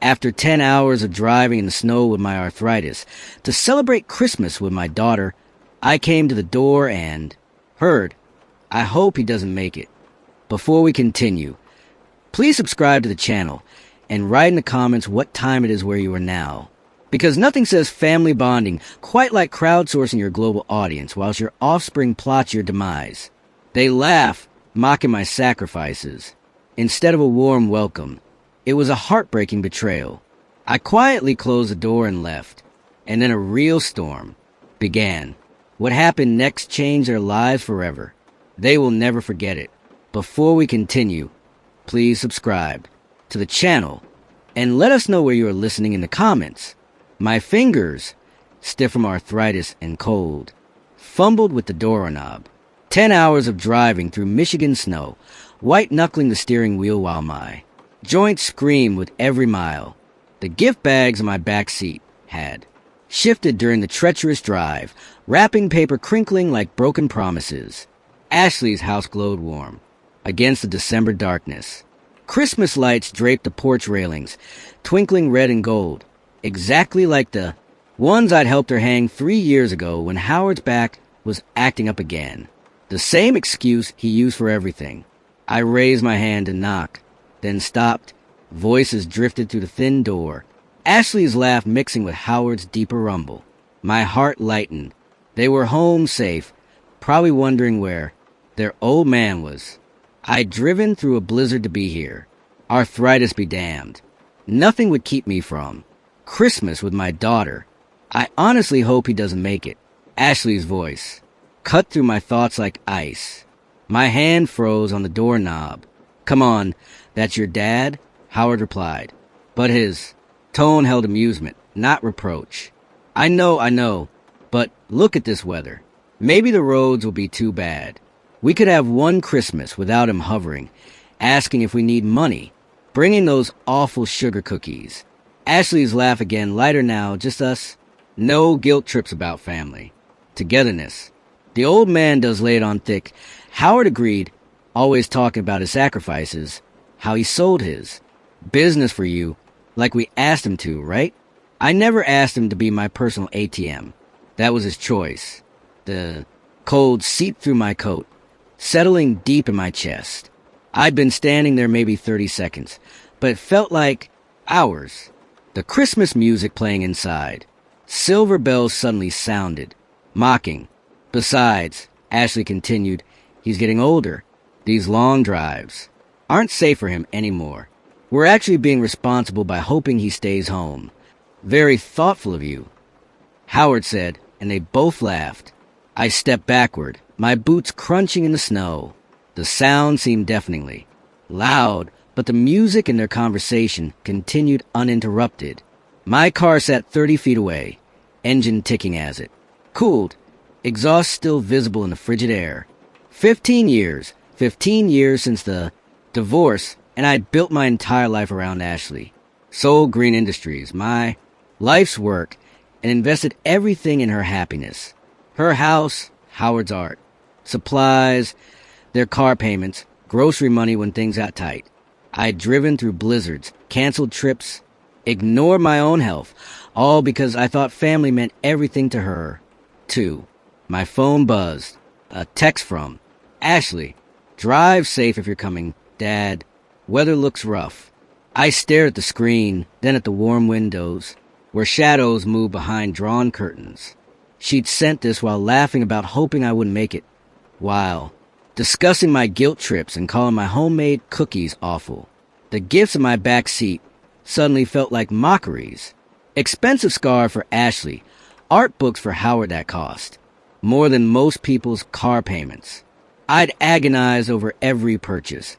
After 10 hours of driving in the snow with my arthritis, to celebrate Christmas with my daughter, I came to the door and heard, I hope he doesn't make it. Before we continue, please subscribe to the channel and write in the comments what time it is where you are now. Because nothing says family bonding quite like crowdsourcing your global audience whilst your offspring plots your demise. They laugh, mocking my sacrifices. Instead of a warm welcome, it was a heartbreaking betrayal. I quietly closed the door and left, and then a real storm began. What happened next changed their lives forever. They will never forget it. Before we continue, please subscribe to the channel and let us know where you are listening in the comments. My fingers, stiff from arthritis and cold, fumbled with the doorknob. 10 hours of driving through Michigan snow, white-knuckling the steering wheel while my joints screamed with every mile. The gift bags in my back seat had shifted during the treacherous drive, wrapping paper crinkling like broken promises. Ashley's house glowed warm against the December darkness. Christmas lights draped the porch railings, twinkling red and gold, exactly like the ones I'd helped her hang 3 years ago when Howard's back was acting up again. The same excuse he used for everything. I raised my hand to knock, then stopped. Voices drifted through the thin door, Ashley's laugh mixing with Howard's deeper rumble. My heart lightened. They were home safe, probably wondering where their old man was. I'd driven through a blizzard to be here. Arthritis be damned. Nothing would keep me from Christmas with my daughter. I honestly hope he doesn't make it. Ashley's voice cut through my thoughts like ice. My hand froze on the doorknob. Come on, that's your dad? Howard replied. But his tone held amusement, not reproach. I know, but look at this weather. Maybe the roads will be too bad. We could have one Christmas without him hovering, asking if we need money, bringing those awful sugar cookies. Ashley's laugh again, lighter now, just us. No guilt trips about family. Togetherness. The old man does lay it on thick. Howard agreed, always talking about his sacrifices, how he sold his business for you, like we asked him to, right? I never asked him to be my personal ATM. That was his choice. The cold seeped through my coat, settling deep in my chest. I'd been standing there maybe 30 seconds, but it felt like hours. The Christmas music playing inside. Silver bells suddenly sounded, mocking. Besides, Ashley continued, he's getting older. These long drives aren't safe for him anymore. We're actually being responsible by hoping he stays home. Very thoughtful of you, Howard said, and they both laughed. I stepped backward, my boots crunching in the snow. The sound seemed deafeningly loud, but the music in their conversation continued uninterrupted. My car sat 30 feet away, engine ticking as it cooled, exhaust still visible in the frigid air. 15 years since the divorce, and I'd built my entire life around Ashley. Sold Green Industries, my life's work, and invested everything in her happiness. Her house, Howard's art, supplies, their car payments, grocery money when things got tight. I'd driven through blizzards, canceled trips, ignored my own health, all because I thought family meant everything to her, too. My phone buzzed. A text from Ashley. Drive safe if you're coming, Dad. Weather looks rough. I stared at the screen, then at the warm windows, where shadows moved behind drawn curtains. She'd sent this while laughing about hoping I wouldn't make it, while discussing my guilt trips and calling my homemade cookies awful. The gifts in my back seat suddenly felt like mockeries. Expensive scarf for Ashley, art books for Howard that cost more than most people's car payments. I'd agonize over every purchase,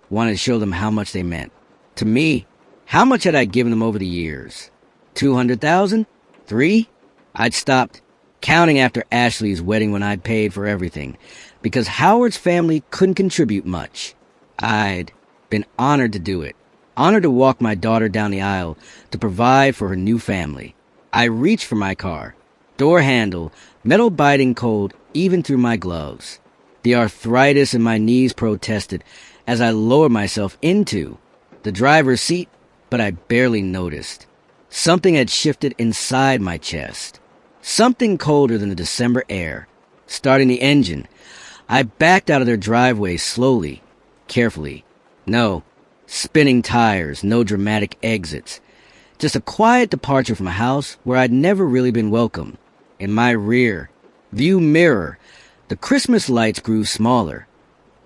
wanted to show them how much they meant. To me, how much had I given them over the years? 200,000? 3? I'd stopped counting after Ashley's wedding when I'd paid for everything, because Howard's family couldn't contribute much. I'd been honored to do it, honored to walk my daughter down the aisle to provide for her new family. I reached for my car, door handle, metal biting cold even through my gloves. The arthritis in my knees protested as I lowered myself into the driver's seat. but I barely noticed. Something had shifted inside my chest. Something colder than the December air. Starting the engine, I backed out of their driveway slowly, carefully. No spinning tires, no dramatic exits. Just a quiet departure from a house where I'd never really been welcome. In my rear view mirror, the Christmas lights grew smaller,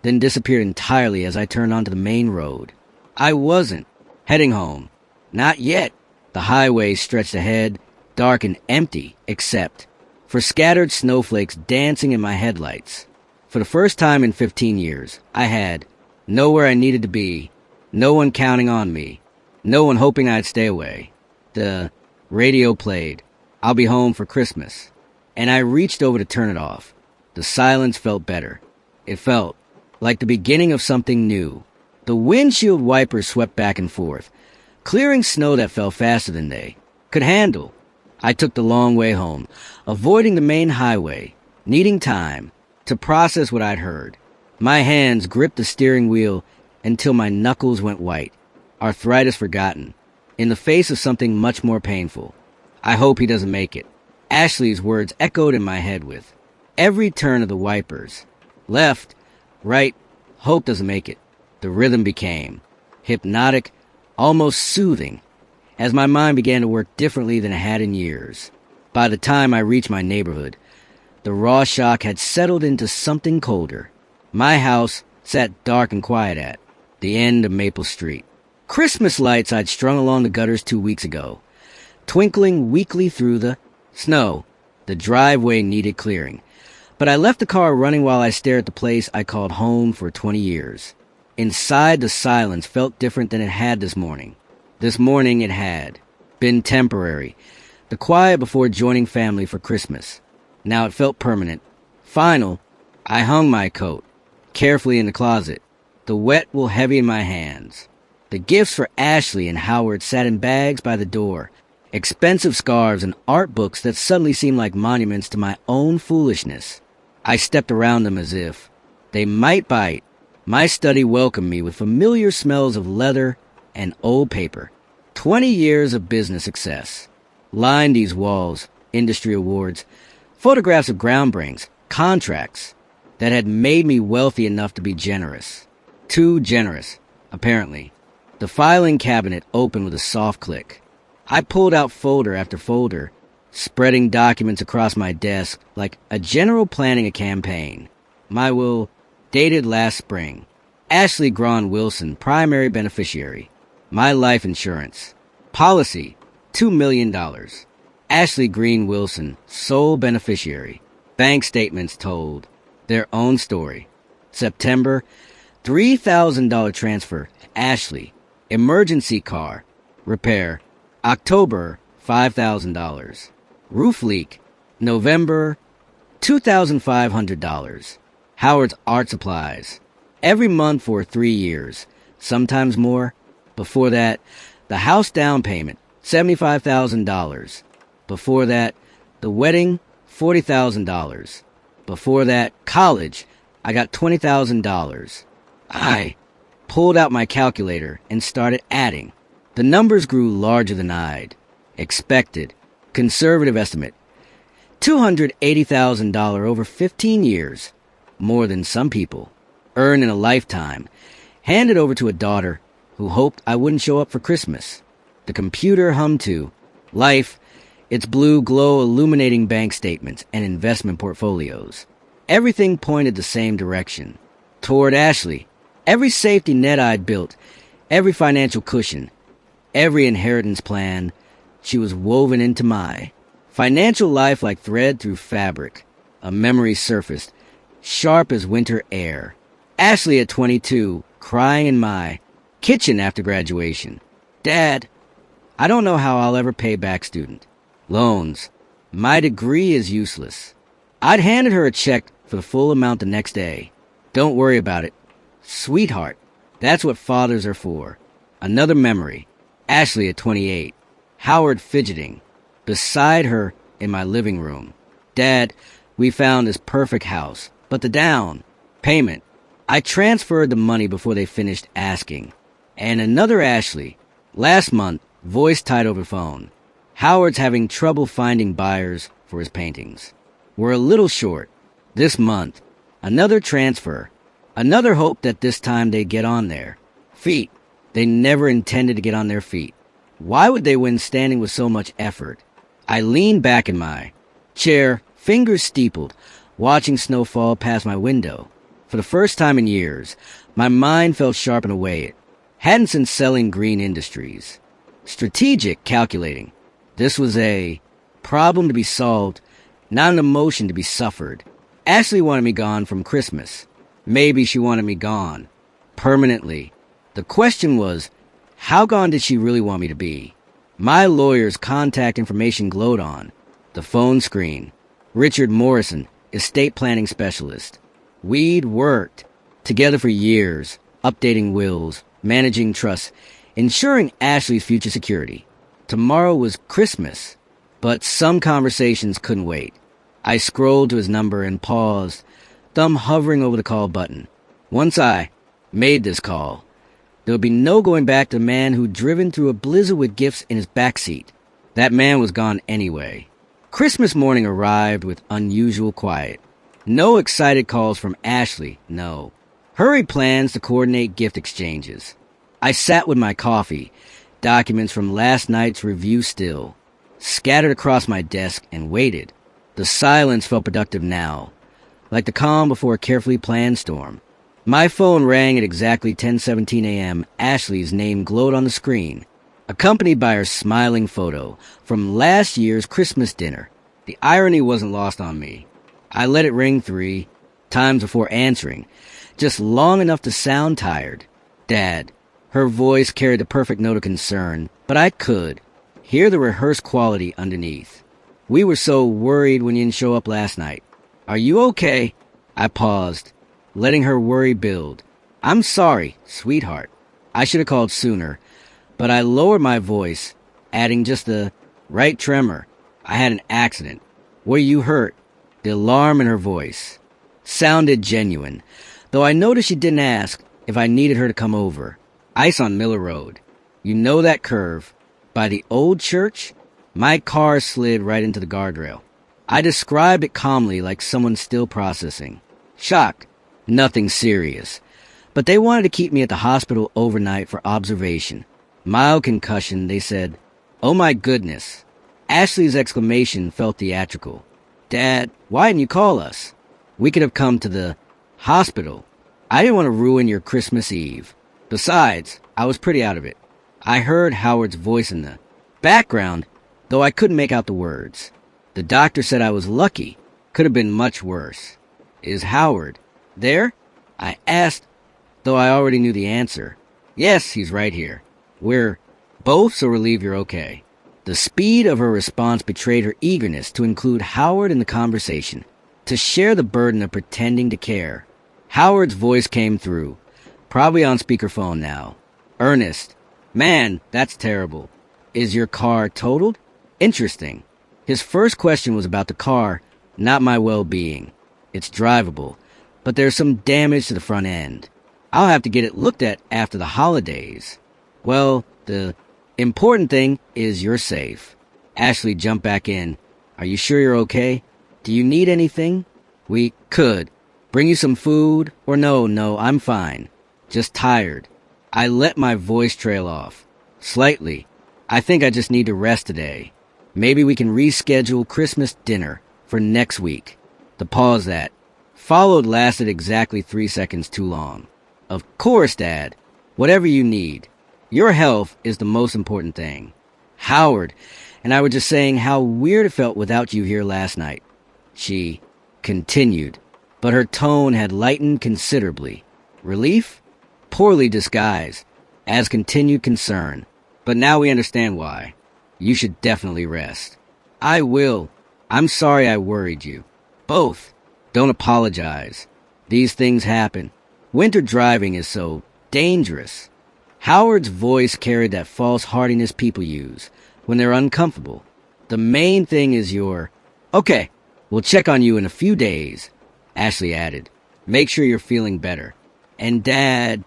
then disappeared entirely as I turned onto the main road. I wasn't heading home. Not yet. The highway stretched ahead, dark and empty, except for scattered snowflakes dancing in my headlights. For the first time in 15 years, I had nowhere I needed to be, no one counting on me, no one hoping I'd stay away. The radio played, "I'll be home for Christmas," and I reached over to turn it off. The silence felt better. It felt like the beginning of something new. The windshield wipers swept back and forth, clearing snow that fell faster than they could handle. I took the long way home, avoiding the main highway, needing time to process what I'd heard. My hands gripped the steering wheel until my knuckles went white, arthritis forgotten, in the face of something much more painful. I hope he doesn't make it. Ashley's words echoed in my head with every turn of the wipers. Left, right, hope doesn't make it. The rhythm became hypnotic, almost soothing, as my mind began to work differently than it had in years. By the time I reached my neighborhood, the raw shock had settled into something colder. My house sat dark and quiet at the end of Maple Street. Christmas lights I'd strung along the gutters 2 weeks ago, twinkling weakly through the snow. The driveway needed clearing, but I left the car running while I stared at the place I called home for 20 years. Inside, the silence felt different than it had this morning. This morning it had been temporary, the quiet before joining family for Christmas. Now it felt permanent, final. I hung my coat carefully in the closet, the wet wool heavy in my hands. The gifts for Ashley and Howard sat in bags by the door, expensive scarves and art books that suddenly seemed like monuments to my own foolishness. I stepped around them as if they might bite. My study welcomed me with familiar smells of leather and old paper. 20 years of business success lined these walls, industry awards, photographs of groundbreaks, contracts that had made me wealthy enough to be generous. Too generous, apparently. The filing cabinet opened with a soft click. I pulled out folder after folder, spreading documents across my desk like a general planning a campaign. My will, dated last spring. Ashley Braun Wilson, primary beneficiary. My life insurance. Policy, $2 million. Ashley Green Wilson, sole beneficiary. Bank statements told their own story. September, $3,000 transfer. Ashley. Emergency car. Repair. October, $5,000. Roof leak. November, $2,500. Howard's art supplies. Every month for 3 years. Sometimes more. Before that, the house down payment, $75,000. Before that, the wedding, $40,000. Before that, college, I got $20,000. I pulled out my calculator and started adding. The numbers grew larger than I'd expected. Conservative estimate, $280,000 over 15 years. More than some people. Earned in a lifetime. Handed over to a daughter who hoped I wouldn't show up for Christmas. The computer hummed to life, its blue glow illuminating bank statements and investment portfolios. Everything pointed the same direction. Toward Ashley. Every safety net I'd built, every financial cushion, every inheritance plan, she was woven into my financial life like thread through fabric. A memory surfaced, sharp as winter air. Ashley at 22, crying in my kitchen after graduation. Dad, I don't know how I'll ever pay back student loans. My degree is useless. I'd handed her a check for the full amount the next day. Don't worry about it. Sweetheart, that's what fathers are for. Another memory. Ashley at 28. Howard fidgeting beside her in my living room. Dad, we found this perfect house, but the down payment. I transferred the money before they finished asking. And another Ashley, Last month, voice tied over phone. Howard's having trouble finding buyers for his paintings. We're a little short. This month, another transfer. Another hope that this time they get on there. Feet. They never intended to get on their feet. Why would they win standing with so much effort? I leaned back in my chair, fingers steepled, watching snow fall past my window. For the first time in years, my mind felt sharp in a way it hadn't since selling green industries. Strategic, calculating. This was a problem to be solved, not an emotion to be suffered. Ashley wanted me gone from Christmas. Maybe she wanted me gone. Permanently. The question was, how gone did she really want me to be? My lawyer's contact information glowed on the phone screen. Richard Morrison, estate planning specialist. We'd worked together for years, updating wills, managing trusts, ensuring Ashley's future security. Tomorrow was Christmas, but some conversations couldn't wait. I scrolled to his number and paused, thumb hovering over the call button. Once I made this call, there would be no going back to the man who'd driven through a blizzard with gifts in his backseat. That man was gone anyway. Christmas morning arrived with unusual quiet. No excited calls from Ashley, no. Hurried plans to coordinate gift exchanges. I sat with my coffee, documents from last night's review still, scattered across my desk, and waited. The silence felt productive now, like the calm before a carefully planned storm. My phone rang at exactly 10:17 a.m. Ashley's name glowed on the screen, accompanied by her smiling photo from last year's Christmas dinner. The irony wasn't lost on me. I let it ring 3 times before answering, just long enough to sound tired. Dad. Her voice carried the perfect note of concern, but I could hear the rehearsed quality underneath. We were so worried when you didn't show up last night. Are you okay? I paused, letting her worry build. I'm sorry, sweetheart. I should have called sooner, but I lowered my voice, adding just the right tremor. I had an accident. Were you hurt? The alarm in her voice sounded genuine, though I noticed she didn't ask if I needed her to come over. Ice on Miller Road. You know that curve? By the old church? My car slid right into the guardrail. I described it calmly, like someone still processing. Shock. Nothing serious. But they wanted to keep me at the hospital overnight for observation. Mild concussion, they said. Oh my goodness. Ashley's exclamation felt theatrical. Dad, why didn't you call us? We could have come to the hospital. I didn't want to ruin your Christmas Eve. Besides, I was pretty out of it. I heard Howard's voice in the background, though I couldn't make out the words. The doctor said I was lucky. Could have been much worse. Is Howard there? I asked, though I already knew the answer. Yes, he's right here. We're both so relieved you're okay. The speed of her response betrayed her eagerness to include Howard in the conversation, to share the burden of pretending to care. Howard's voice came through, probably on speakerphone now. Ernest. Man, that's terrible. Is your car totaled? Interesting. His first question was about the car, not my well-being. It's drivable, but there's some damage to the front end. I'll have to get it looked at after the holidays. Well, the important thing is you're safe. Ashley jumped back in. Are you sure you're okay? Do you need anything? We could. Bring you some food? Or no, I'm fine. Just tired. I let my voice trail off. Slightly. I think I just need to rest today. Maybe we can reschedule Christmas dinner for next week. The pause that followed lasted exactly 3 seconds too long. Of course, Dad. Whatever you need. Your health is the most important thing. Howard and I were just saying how weird it felt without you here last night. She continued, but her tone had lightened considerably. Relief? Poorly disguised, as continued concern. But now we understand why. You should definitely rest. I will. I'm sorry I worried you. Both. Don't apologize. These things happen. Winter driving is so dangerous. Howard's voice carried that false hardiness people use when they're uncomfortable. The main thing is okay, we'll check on you in a few days, Ashley added. Make sure you're feeling better. And Dad,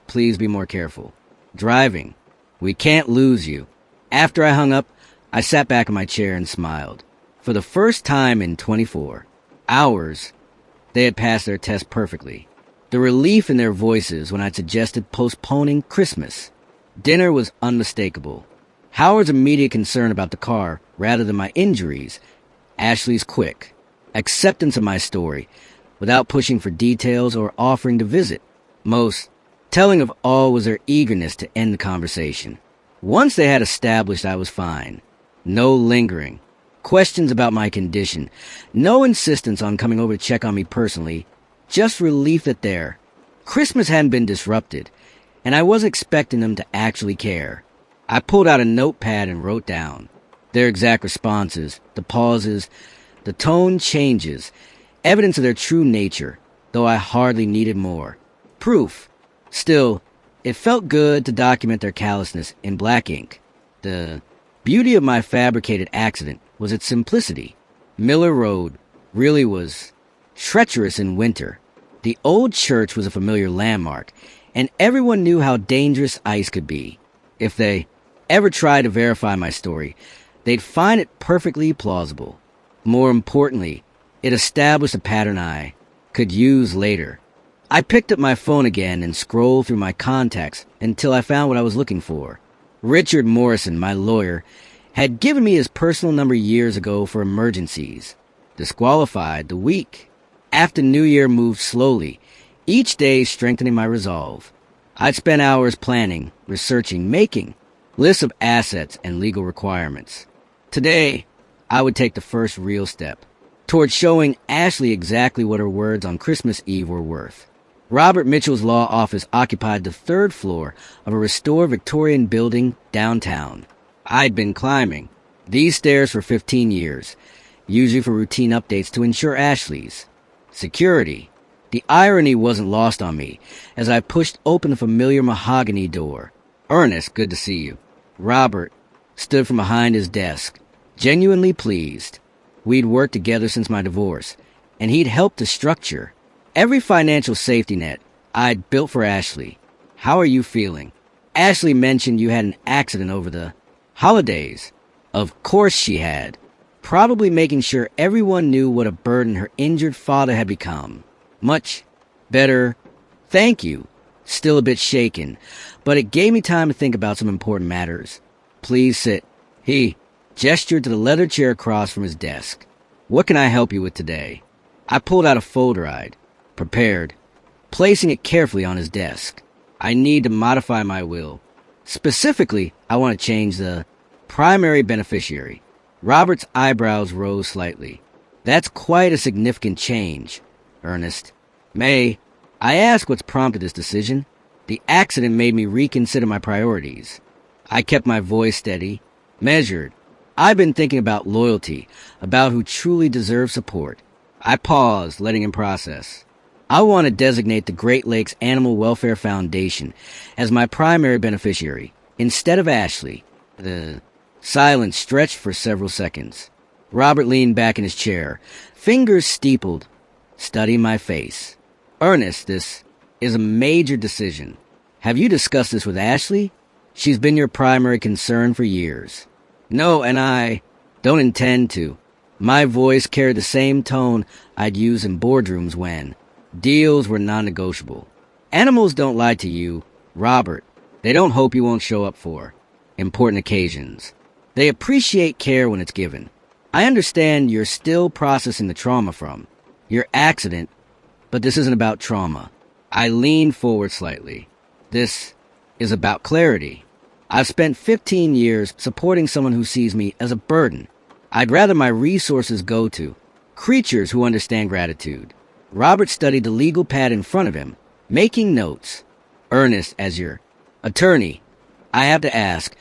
please be more careful. Driving. We can't lose you. After I hung up, I sat back in my chair and smiled. For the first time in 24 hours, they had passed their test perfectly. The relief in their voices when I'd suggested postponing Christmas. Dinner was unmistakable. Howard's immediate concern about the car, rather than my injuries. Ashley's quick acceptance of my story, without pushing for details or offering to visit. Most telling of all was their eagerness to end the conversation. Once they had established I was fine. No lingering. Questions about my condition. No insistence on coming over to check on me personally. Just relief that their Christmas hadn't been disrupted, and I wasn't expecting them to actually care. I pulled out a notepad and wrote down their exact responses, the pauses, the tone changes, evidence of their true nature, though I hardly needed more. Proof. Still, it felt good to document their callousness in black ink. The beauty of my fabricated accident was its simplicity. Miller Road really was treacherous in winter. The old church was a familiar landmark, and everyone knew how dangerous ice could be. If they ever tried to verify my story, they'd find it perfectly plausible. More importantly, it established a pattern I could use later. I picked up my phone again and scrolled through my contacts until I found what I was looking for. Richard Morrison, my lawyer, had given me his personal number years ago for emergencies. Disqualified the week after New Year moved slowly, each day strengthening my resolve. I'd spent hours planning, researching, making lists of assets and legal requirements. Today, I would take the first real step toward showing Ashley exactly what her words on Christmas Eve were worth. Robert Mitchell's law office occupied the third floor of a restored Victorian building downtown. I'd been climbing these stairs for 15 years, usually for routine updates to ensure Ashley's security. The irony wasn't lost on me as I pushed open the familiar mahogany door. Ernest, good to see you. Robert stood from behind his desk, genuinely pleased. We'd worked together since my divorce, and he'd helped to structure every financial safety net I'd built for Ashley. How are you feeling? Ashley mentioned you had an accident over the holidays. Of course she had, probably making sure everyone knew what a burden her injured father had become. Much better, thank you. Still a bit shaken, but it gave me time to think about some important matters. Please sit. He gestured to the leather chair across from his desk. What can I help you with today? I pulled out a folder I'd prepared, placing it carefully on his desk. I need to modify my will. Specifically, I want to change the primary beneficiary. Robert's eyebrows rose slightly. That's quite a significant change, Ernest. May I ask what's prompted this decision? The accident made me reconsider my priorities. I kept my voice steady, measured. I've been thinking about loyalty, about who truly deserves support. I paused, letting him process. I want to designate the Great Lakes Animal Welfare Foundation as my primary beneficiary, instead of Ashley. The silence stretched for several seconds. Robert leaned back in his chair, fingers steepled, studying my face. Ernest, this is a major decision. Have you discussed this with Ashley? She's been your primary concern for years. No, and I don't intend to. My voice carried the same tone I'd use in boardrooms when deals were non-negotiable. Animals don't lie to you, Robert. They don't hope you won't show up for important occasions. They appreciate care when it's given. I understand you're still processing the trauma from your accident, but this isn't about trauma. I leaned forward slightly. This is about clarity. I've spent 15 years supporting someone who sees me as a burden. I'd rather my resources go to creatures who understand gratitude. Robert studied the legal pad in front of him, making notes. Ernest, as your attorney, I have to ask,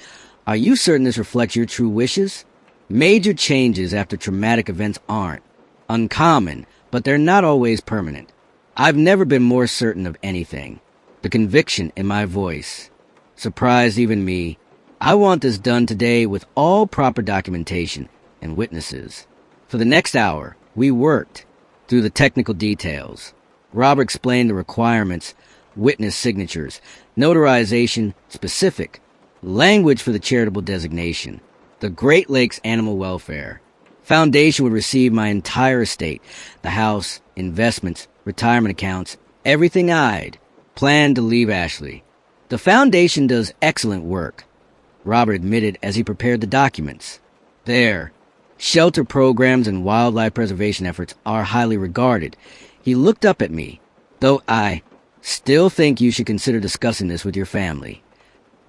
are you certain this reflects your true wishes? Major changes after traumatic events aren't uncommon, but they're not always permanent. I've never been more certain of anything. The conviction in my voice surprised even me. I want this done today with all proper documentation and witnesses. For the next hour, we worked through the technical details. Robert explained the requirements, witness signatures, notarization, specific language for the charitable designation, the Great Lakes Animal Welfare. Foundation would receive my entire estate, the house, investments, retirement accounts, everything I'd planned to leave Ashley. The foundation does excellent work, Robert admitted as he prepared the documents. Their shelter programs and wildlife preservation efforts are highly regarded. He looked up at me, though I still think you should consider discussing this with your family.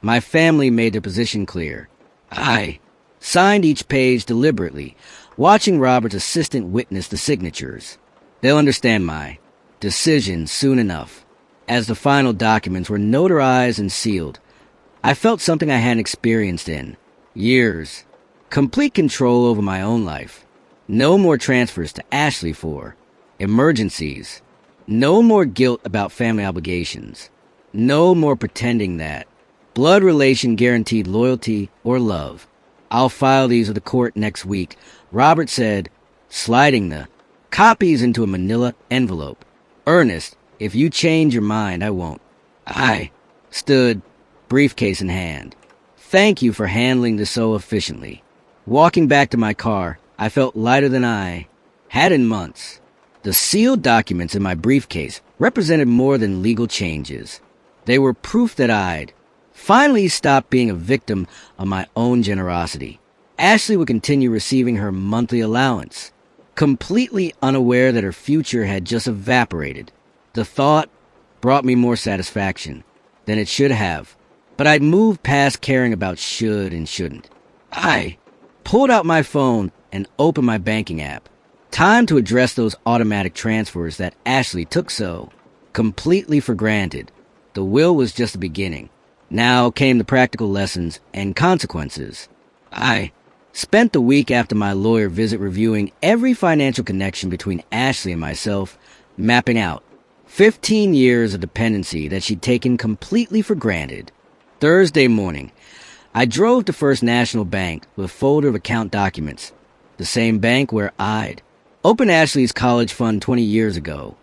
My family made their position clear. I signed each page deliberately, watching Robert's assistant witness the signatures. They'll understand my decision soon enough. As the final documents were notarized and sealed, I felt something I hadn't experienced in years. Complete control over my own life. No more transfers to Ashley for emergencies. No more guilt about family obligations. No more pretending that blood relation guaranteed loyalty or love. I'll file these with the court next week, Robert said, sliding the copies into a manila envelope. Ernest, if you change your mind, I won't. I stood, briefcase in hand. Thank you for handling this so efficiently. Walking back to my car, I felt lighter than I had in months. The sealed documents in my briefcase represented more than legal changes. They were proof that I'd finally stopped being a victim of my own generosity. Ashley would continue receiving her monthly allowance, completely unaware that her future had just evaporated. The thought brought me more satisfaction than it should have, but I'd moved past caring about should and shouldn't. I pulled out my phone and opened my banking app. Time to address those automatic transfers that Ashley took so completely for granted. The will was just the beginning. Now came the practical lessons and consequences. I spent the week after my lawyer visit reviewing every financial connection between Ashley and myself, mapping out 15 years of dependency that she'd taken completely for granted. Thursday morning, I drove to First National Bank with a folder of account documents, the same bank where I'd opened Ashley's college fund 20 years ago,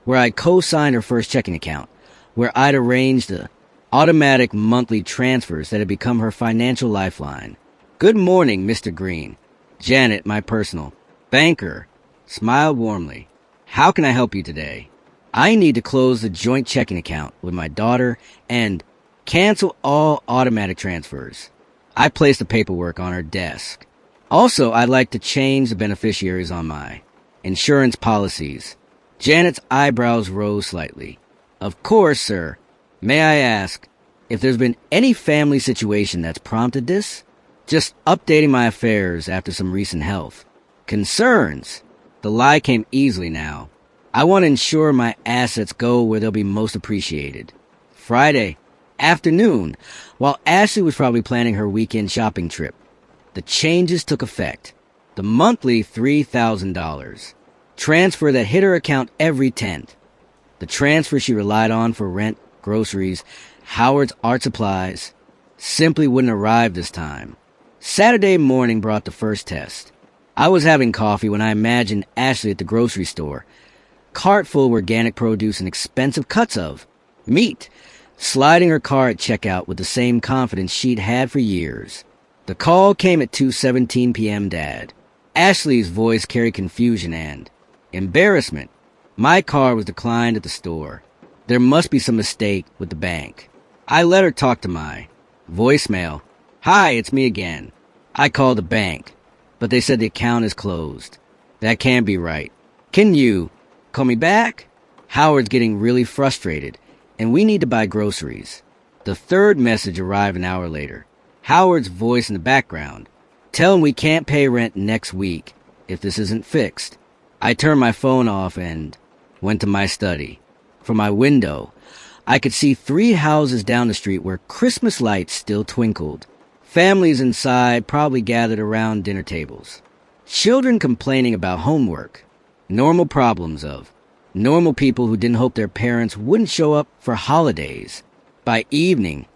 where I'd co-signed her first checking account, where I'd arranged the automatic monthly transfers that had become her financial lifeline. Good morning, Mr. Green. Janet, my personal banker, smiled warmly. How can I help you today? I need to close the joint checking account with my daughter and cancel all automatic transfers. I placed the paperwork on her desk. Also, I'd like to change the beneficiaries on my insurance policies. Janet's eyebrows rose slightly. Of course, sir. May I ask if there's been any family situation that's prompted this? Just updating my affairs after some recent health concerns. The lie came easily now. I want to ensure my assets go where they'll be most appreciated. Friday afternoon, while Ashley was probably planning her weekend shopping trip, the changes took effect. The monthly $3,000 transfer that hit her account every 10th. The transfer she relied on for rent, groceries, Howard's art supplies, simply wouldn't arrive this time. Saturday morning brought the first test. I was having coffee when I imagined Ashley at the grocery store, cart full of organic produce and expensive cuts of meat, sliding her car at checkout with the same confidence she'd had for years. The call came at 2:17 p.m., Dad. Ashley's voice carried confusion and embarrassment. My car was declined at the store. There must be some mistake with the bank. I let her talk to my voicemail. Hi, it's me again. I called the bank, but they said the account is closed. That can't be right. Can you call me back? Howard's getting really frustrated, and we need to buy groceries. The third message arrived an hour later. Howard's voice in the background. Tell him we can't pay rent next week if this isn't fixed. I turned my phone off and went to my study. From my window, I could see 3 houses down the street where Christmas lights still twinkled. Families inside probably gathered around dinner tables. Children complaining about homework. Normal problems of normal people who didn't hope their parents wouldn't show up for holidays. By evening,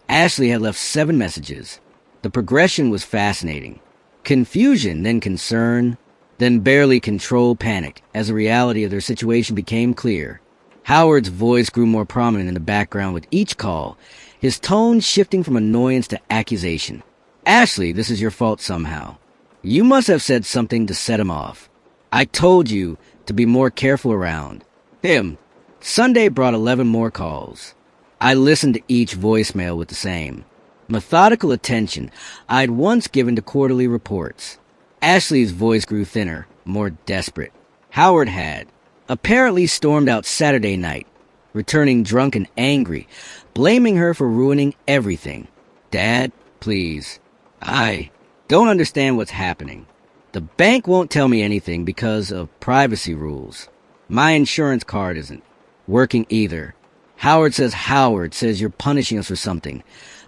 Ashley had left 7 messages. The progression was fascinating. Confusion, then concern, then barely controlled panic as the reality of their situation became clear. Howard's voice grew more prominent in the background with each call, his tone shifting from annoyance to accusation. Ashley, this is your fault somehow. You must have said something to set him off. I told you to be more careful around him. Sunday brought 11 more calls. I listened to each voicemail with the same methodical attention I'd once given to quarterly reports. Ashley's voice grew thinner, more desperate. Howard had apparently stormed out Saturday night, returning drunk and angry, blaming her for ruining everything. Dad, please. I don't understand what's happening. The bank won't tell me anything because of privacy rules. My insurance card isn't working either. Howard says you're punishing us for something,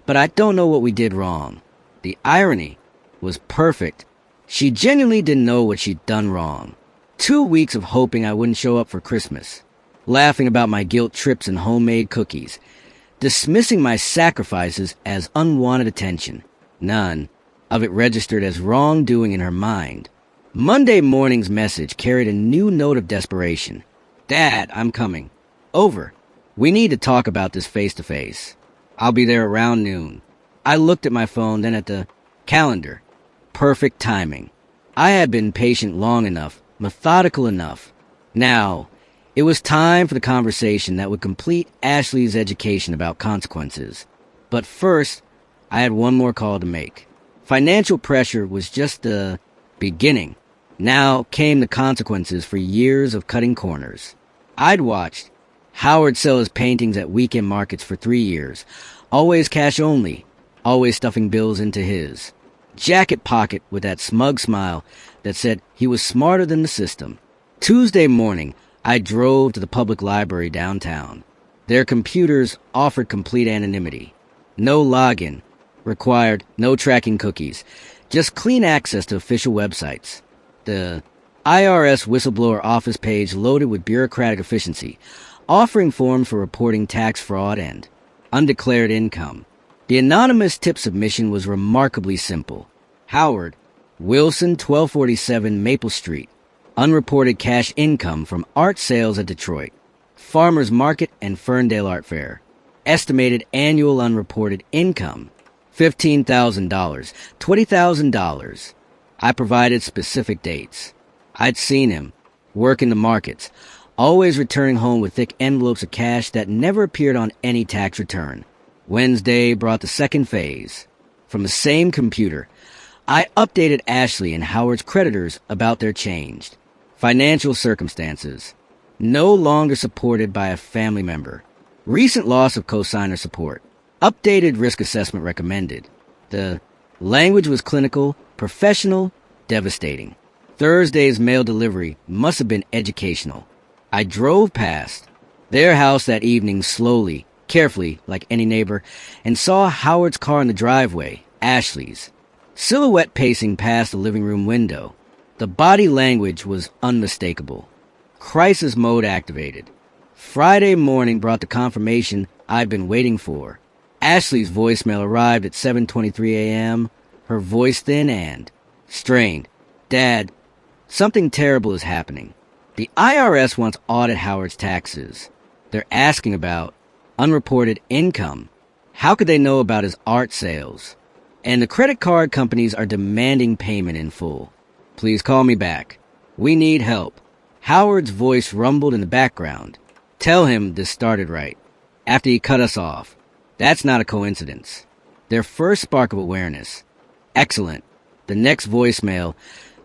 but I don't know what we did wrong. The irony was perfect. She genuinely didn't know what she'd done wrong. 2 weeks of hoping I wouldn't show up for Christmas, laughing about my guilt trips and homemade cookies, dismissing my sacrifices as unwanted attention. None of it registered as wrongdoing in her mind. Monday morning's message carried a new note of desperation. Dad, I'm coming. Over. We need to talk about this face-to-face. I'll be there around noon. I looked at my phone, then at the calendar. Perfect timing. I had been patient long enough, methodical enough. Now, it was time for the conversation that would complete Ashley's education about consequences. But first, I had one more call to make. Financial pressure was just the beginning. Now came the consequences for years of cutting corners. I'd watched Howard sell his paintings at weekend markets for 3 years. Always cash only, always stuffing bills into his jacket pocket with that smug smile that said he was smarter than the system. Tuesday morning, I drove to the public library downtown. Their computers offered complete anonymity. No login required, no tracking cookies, just clean access to official websites. The IRS whistleblower office page loaded with bureaucratic efficiency, offering forms for reporting tax fraud and undeclared income. The anonymous tip submission was remarkably simple. Howard, Wilson, 1247 Maple Street. Unreported cash income from art sales at Detroit, Farmers Market, and Ferndale Art Fair. Estimated annual unreported income, $15,000, $20,000. I provided specific dates. I'd seen him work in the markets, always returning home with thick envelopes of cash that never appeared on any tax return. Wednesday brought the second phase. From the same computer, I updated Ashley and Howard's creditors about their changed financial circumstances. No longer supported by a family member. Recent loss of cosigner support. Updated risk assessment recommended. The language was clinical, professional, devastating. Thursday's mail delivery must have been educational. I drove past their house that evening slowly, carefully, like any neighbor, and saw Howard's car in the driveway, Ashley's, silhouette pacing past the living room window. The body language was unmistakable. Crisis mode activated. Friday morning brought the confirmation I'd been waiting for. Ashley's voicemail arrived at 7:23 a.m., her voice thin and strained. Dad, something terrible is happening. The IRS wants to audit Howard's taxes. They're asking about unreported income. How could they know about his art sales? And the credit card companies are demanding payment in full. Please call me back. We need help. Howard's voice rumbled in the background. Tell him this started right, after he cut us off. That's not a coincidence. Their first spark of awareness. Excellent. The next voicemail,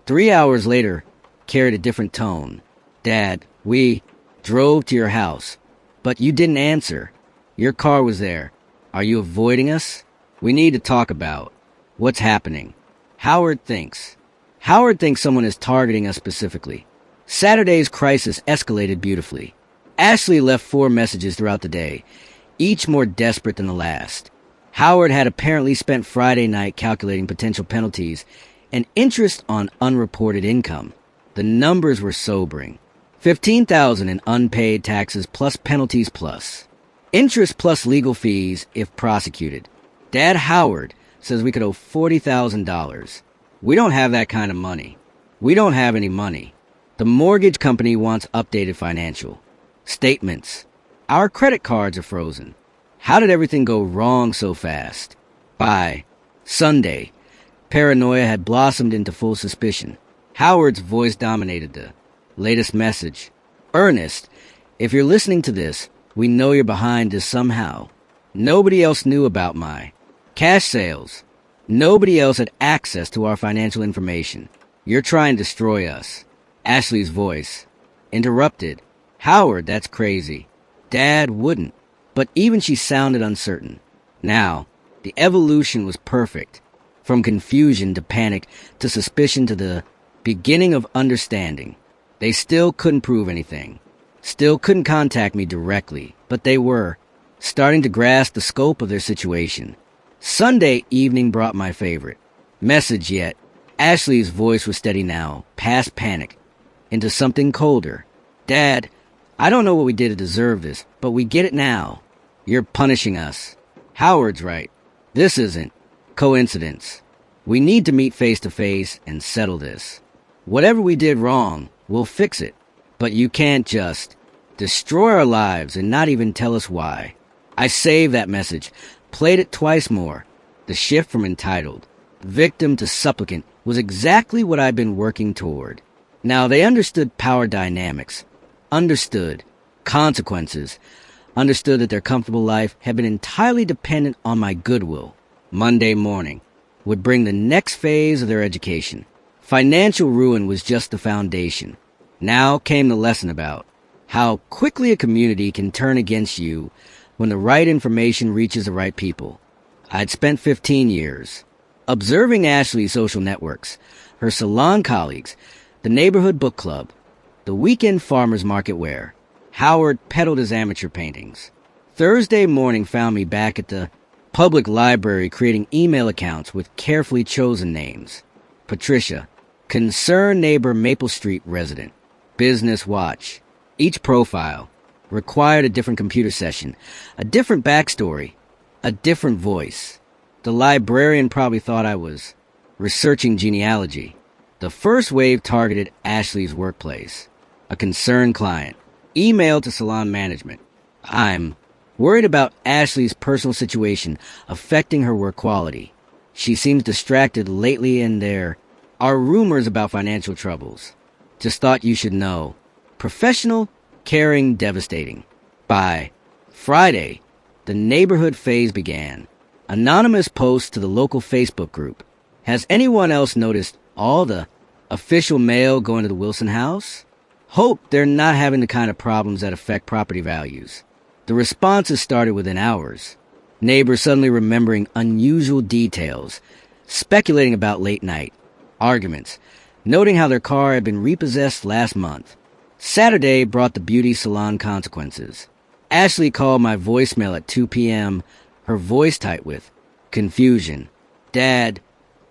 3 hours later, carried a different tone. Dad, we drove to your house, but you didn't answer. Your car was there. Are you avoiding us? We need to talk about what's happening. Howard thinks someone is targeting us specifically. Saturday's crisis escalated beautifully. Ashley left 4 messages throughout the day, each more desperate than the last. Howard had apparently spent Friday night calculating potential penalties and interest on unreported income. The numbers were sobering. $15,000 in unpaid taxes plus penalties plus interest plus legal fees if prosecuted. Dad Howard says we could owe $40,000. We don't have that kind of money. We don't have any money. The mortgage company wants updated financial statements. Our credit cards are frozen. How did everything go wrong so fast? By Sunday, paranoia had blossomed into full suspicion. Howard's voice dominated the latest message. Ernest, if you're listening to this, we know you're behind this somehow. Nobody else knew about my cash sales. Nobody else had access to our financial information. You're trying to destroy us. Ashley's voice interrupted. Howard, that's crazy. Dad wouldn't. But even she sounded uncertain. Now, the evolution was perfect. From confusion to panic to suspicion to the beginning of understanding. They still couldn't prove anything. Still couldn't contact me directly, but they were starting to grasp the scope of their situation. Sunday evening brought my favorite message yet. Ashley's voice was steady now, past panic, into something colder. Dad, I don't know what we did to deserve this, but we get it now. You're punishing us. Howard's right. This isn't coincidence. We need to meet face to face and settle this. Whatever we did wrong, we'll fix it. But you can't just destroy our lives and not even tell us why. I saved that message, played it twice more. The shift from entitled, victim to supplicant was exactly what I'd been working toward. Now they understood power dynamics, understood consequences, understood that their comfortable life had been entirely dependent on my goodwill. Monday morning would bring the next phase of their education. Financial ruin was just the foundation. Now came the lesson about how quickly a community can turn against you when the right information reaches the right people. I'd spent 15 years observing Ashley's social networks, her salon colleagues, the neighborhood book club, the weekend farmers market where Howard peddled his amateur paintings. Thursday morning found me back at the public library creating email accounts with carefully chosen names. Patricia, concerned neighbor Maple Street resident. Business watch. Each profile required a different computer session, a different backstory, a different voice. The librarian probably thought I was researching genealogy. The first wave targeted Ashley's workplace. A concerned client. Email to salon management. I'm worried about Ashley's personal situation affecting her work quality. She seems distracted lately and there are rumors about financial troubles. Just thought you should know. Professional, caring, devastating. By Friday, the neighborhood phase began. Anonymous posts to the local Facebook group. Has anyone else noticed all the official mail going to the Wilson house? Hope they're not having the kind of problems that affect property values. The responses started within hours. Neighbors suddenly remembering unusual details, speculating about late night arguments, noting how their car had been repossessed last month. Saturday brought the beauty salon consequences. Ashley called my voicemail at 2 p.m., her voice tight with confusion. Dad,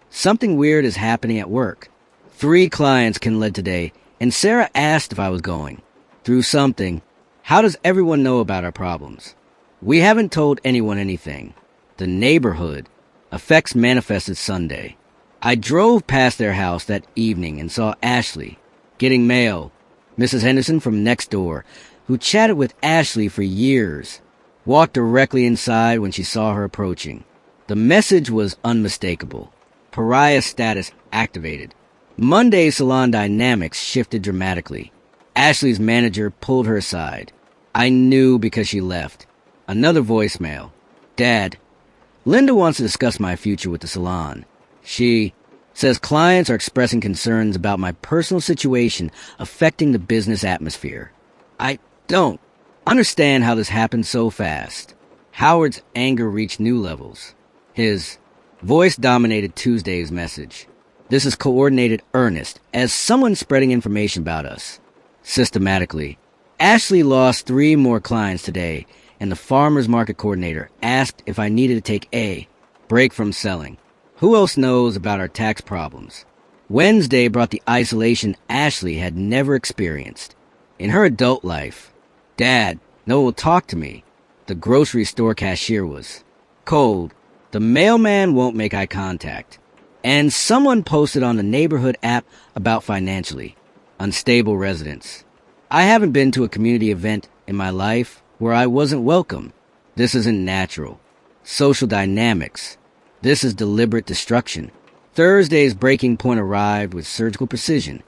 something weird is happening at work. 3 clients can lead today, and Sarah asked if I was going. Through something. How does everyone know about our problems? We haven't told anyone anything. The neighborhood. Effects manifested Sunday. I drove past their house that evening and saw Ashley getting mail. Mrs. Henderson from next door, who chatted with Ashley for years, walked directly inside when she saw her approaching. The message was unmistakable. Pariah status activated. Monday's salon dynamics shifted dramatically. Ashley's manager pulled her aside. I knew because she left. Another voicemail. Dad, Linda wants to discuss my future with the salon. She says clients are expressing concerns about my personal situation affecting the business atmosphere. I don't understand how this happened so fast. Howard's anger reached new levels. His voice dominated Tuesday's message. This is coordinated earnest, as someone spreading information about us. Systematically. Ashley lost 3 more clients today, and the farmer's market coordinator asked if I needed to take a break from selling. Who else knows about our tax problems? Wednesday brought the isolation Ashley had never experienced. In her adult life, Dad, no one will talk to me. The grocery store cashier was cold. The mailman won't make eye contact. And someone posted on the neighborhood app about financially unstable residents. I haven't been to a community event in my life where I wasn't welcome. This isn't natural. Social dynamics. This is deliberate destruction. Thursday's breaking point arrived with surgical precision.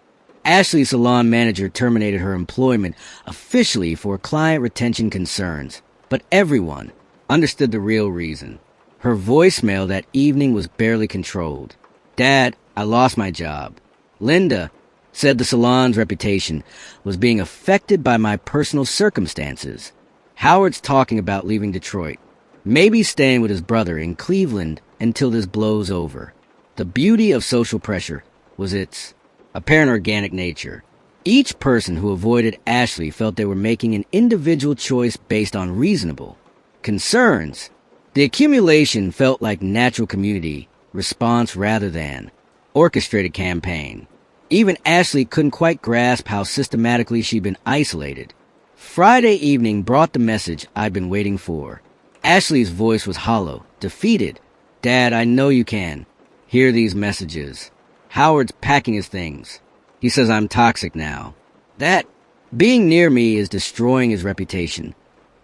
Ashley's salon manager terminated her employment officially for client retention concerns, but everyone understood the real reason. Her voicemail that evening was barely controlled. "Dad, I lost my job." Linda said the salon's reputation was being affected by my personal circumstances. Howard's talking about leaving Detroit, maybe staying with his brother in Cleveland until this blows over. The beauty of social pressure was its apparent organic nature. Each person who avoided Ashley felt they were making an individual choice based on reasonable concerns. The accumulation felt like natural community response rather than orchestrated campaign. Even Ashley couldn't quite grasp how systematically she'd been isolated. Friday evening brought the message I'd been waiting for. Ashley's voice was hollow, defeated. "Dad, I know you can hear these messages. Howard's packing his things. He says I'm toxic now. That being near me is destroying his reputation.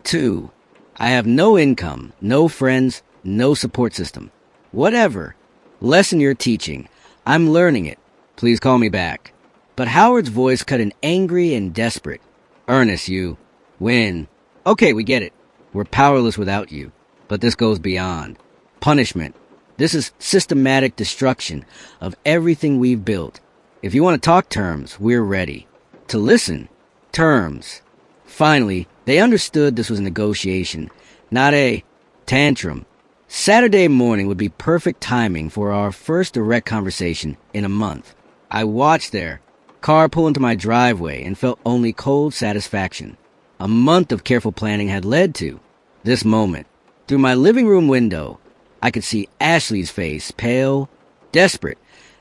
2, I have no income, no friends, no support system. Whatever lesson you're teaching, I'm learning it. Please call me back." But Howard's voice cut in angry and desperate. "Ernest, you win. Okay, we get it. We're powerless without you. But this goes beyond punishment. This is systematic destruction of everything we've built. If you want to talk terms, we're ready. To listen, terms." Finally, they understood this was a negotiation, not a tantrum. Saturday morning would be perfect timing for our first direct conversation in a month. I watched their car pull into my driveway and felt only cold satisfaction. A month of careful planning had led to this moment. Through my living room window, I could see Ashley's face, pale, desperate,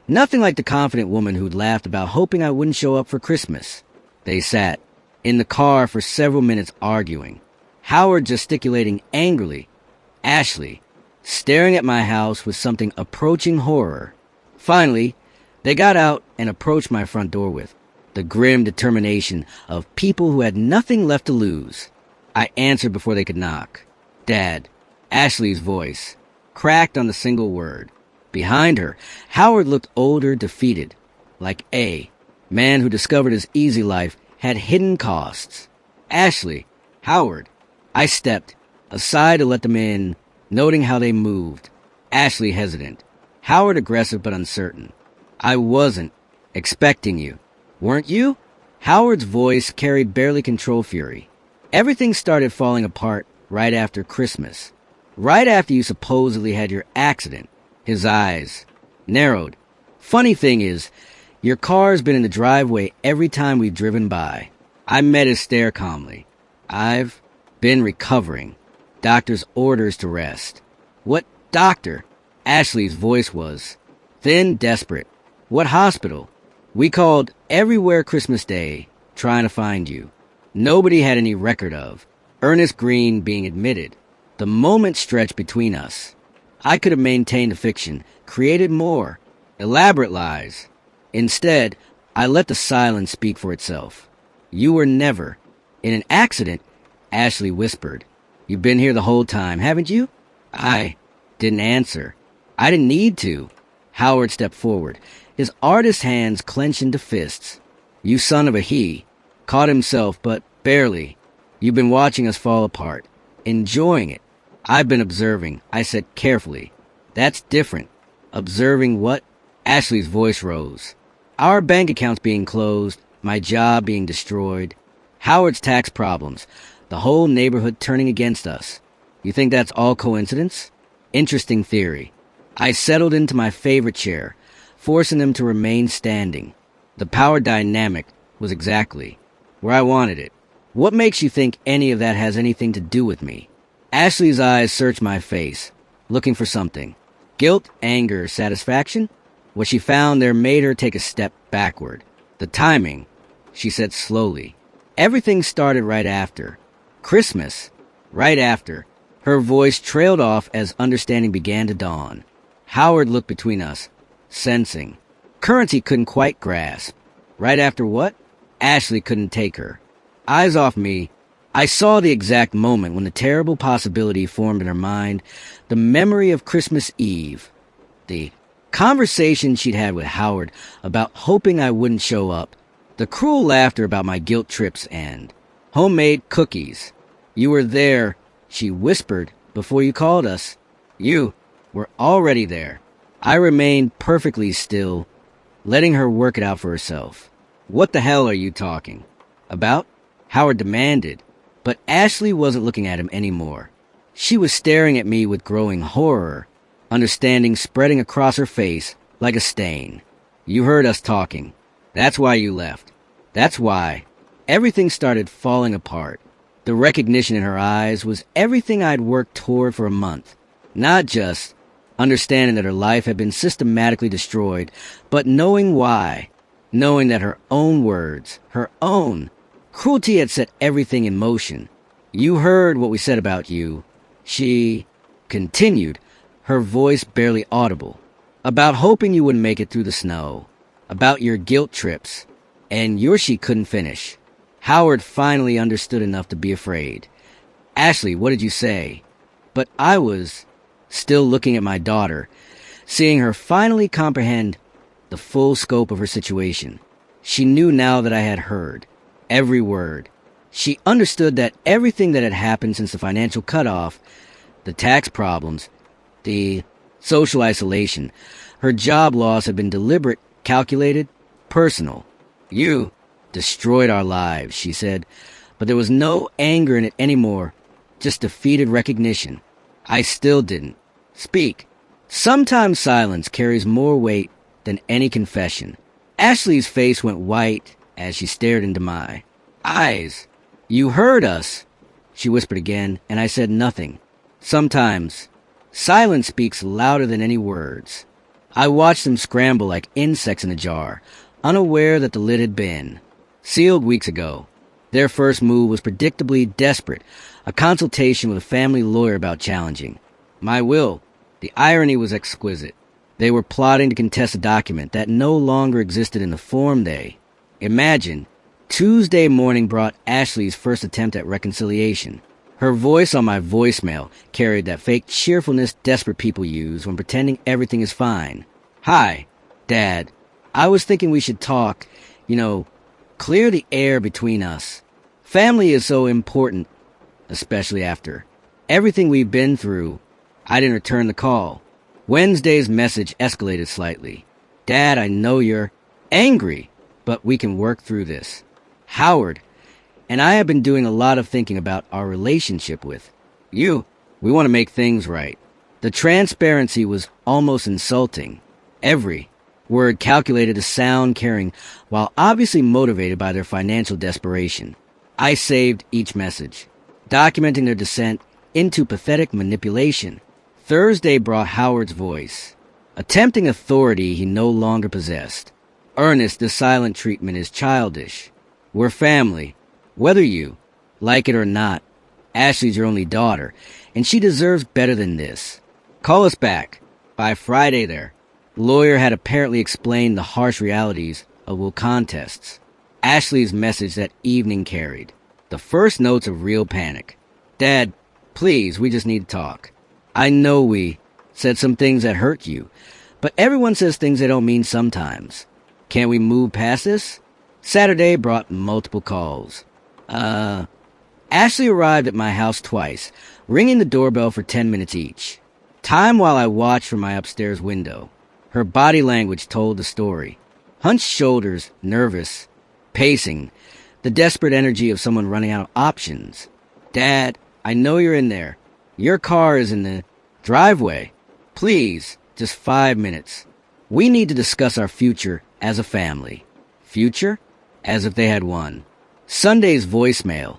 nothing like the confident woman who'd laughed about hoping I wouldn't show up for Christmas. They sat in the car for several minutes arguing, Howard gesticulating angrily, Ashley staring at my house with something approaching horror. Finally, they got out and approached my front door with the grim determination of people who had nothing left to lose. I answered before they could knock. "Dad," Ashley's voice cracked on the single word. Behind her, Howard looked older, defeated, like a man who discovered his easy life had hidden costs. "Ashley, Howard." I stepped aside to let them in, noting how they moved. Ashley hesitant, Howard aggressive but uncertain. "I wasn't expecting you. Weren't you?" Howard's voice carried barely controlled fury. "Everything started falling apart right after Christmas. Right after you supposedly had your accident." His eyes narrowed. "Funny thing is, your car's been in the driveway every time we've driven by." I met his stare calmly. "I've been recovering. Doctor's orders to rest." "What doctor?" Ashley's voice was thin, desperate. "What hospital? We called everywhere Christmas Day, trying to find you. Nobody had any record of Ernest Green being admitted." The moment stretched between us. I could have maintained the fiction, created more elaborate lies. Instead, I let the silence speak for itself. "You were never in an accident," Ashley whispered. "You've been here the whole time, haven't you?" I didn't answer. I didn't need to. Howard stepped forward, his artist hands clenched into fists. "You son of a he." Caught himself, but barely. "You've been watching us fall apart, enjoying it." "I've been observing," I said carefully. "That's different." "Observing what?" Ashley's voice rose. "Our bank accounts being closed, my job being destroyed, Howard's tax problems, the whole neighborhood turning against us. You think that's all coincidence?" "Interesting theory." I settled into my favorite chair, forcing them to remain standing. The power dynamic was exactly where I wanted it. "What makes you think any of that has anything to do with me?" Ashley's eyes searched my face, looking for something. Guilt, anger, satisfaction? What she found there made her take a step backward. "The timing," she said slowly. "Everything started right after Christmas. Right after." Her voice trailed off as understanding began to dawn. Howard looked between us, sensing. Currency couldn't quite grasp. Right after what? Ashley couldn't take her eyes off me. I saw the exact moment when the terrible possibility formed in her mind, the memory of Christmas Eve, the conversation she'd had with Howard about hoping I wouldn't show up, the cruel laughter about my guilt trips, and homemade cookies. You were there, she whispered before you called us. You were already there. I remained perfectly still, letting her work it out for herself. What the hell are you talking about? Howard demanded, but Ashley wasn't looking at him anymore. She was staring at me with growing horror, understanding spreading across her face like a stain. You heard us talking. That's why you left. That's why. Everything started falling apart. The recognition in her eyes was everything I'd worked toward for a month. Not just understanding that her life had been systematically destroyed, but knowing why. Knowing that her own words, her own cruelty had set everything in motion. You heard what we said about you. She continued, her voice barely audible. About hoping you wouldn't make it through the snow. About your guilt trips. And yours she couldn't finish. Howard finally understood enough to be afraid. Ashley, what did you say? But I was still looking at my daughter, seeing her finally comprehend the full scope of her situation. She knew now that I had heard every word. She understood that everything that had happened since the financial cutoff, the tax problems, the social isolation, her job loss had been deliberate, calculated, personal. You destroyed our lives, she said, but there was no anger in it anymore, just defeated recognition. I still didn't speak. Sometimes silence carries more weight than any confession. Ashley's face went white as she stared into my eyes. You heard us, she whispered again, and I said nothing. Sometimes silence speaks louder than any words. I watched them scramble like insects in a jar, unaware that the lid had been sealed weeks ago. Their first move was predictably desperate, a consultation with a family lawyer about challenging my will. The irony was exquisite. They were plotting to contest a document that no longer existed in the form they imagined. Tuesday morning brought Ashley's first attempt at reconciliation. Her voice on my voicemail carried that fake cheerfulness desperate people use when pretending everything is fine. Hi, Dad. I was thinking we should talk, clear the air between us. Family is so important, especially after everything we've been through. I didn't return the call. Wednesday's message escalated slightly. Dad, I know you're angry, but we can work through this. Howard and I have been doing a lot of thinking about our relationship with you. We want to make things right. The transparency was almost insulting. Every word calculated to sound caring, while obviously motivated by their financial desperation. I saved each message, documenting their descent into pathetic manipulation. Thursday brought Howard's voice, attempting authority he no longer possessed. Ernest, this silent treatment is childish. We're family, whether you like it or not. Ashley's your only daughter, and she deserves better than this. Call us back by Friday there. Lawyer had apparently explained the harsh realities of will contests. Ashley's message that evening carried the first notes of real panic. Dad, please, we just need to talk. I know we said some things that hurt you, but everyone says things they don't mean sometimes. Can't we move past this? Saturday brought multiple calls. Ashley arrived at my house twice, ringing the doorbell for 10 minutes each. Time while I watched from my upstairs window. Her body language told the story. Hunched shoulders, nervous, pacing, the desperate energy of someone running out of options. Dad, I know you're in there. Your car is in the driveway. Please, just 5 minutes. We need to discuss our future as a family. Future? As if they had one. Sunday's voicemail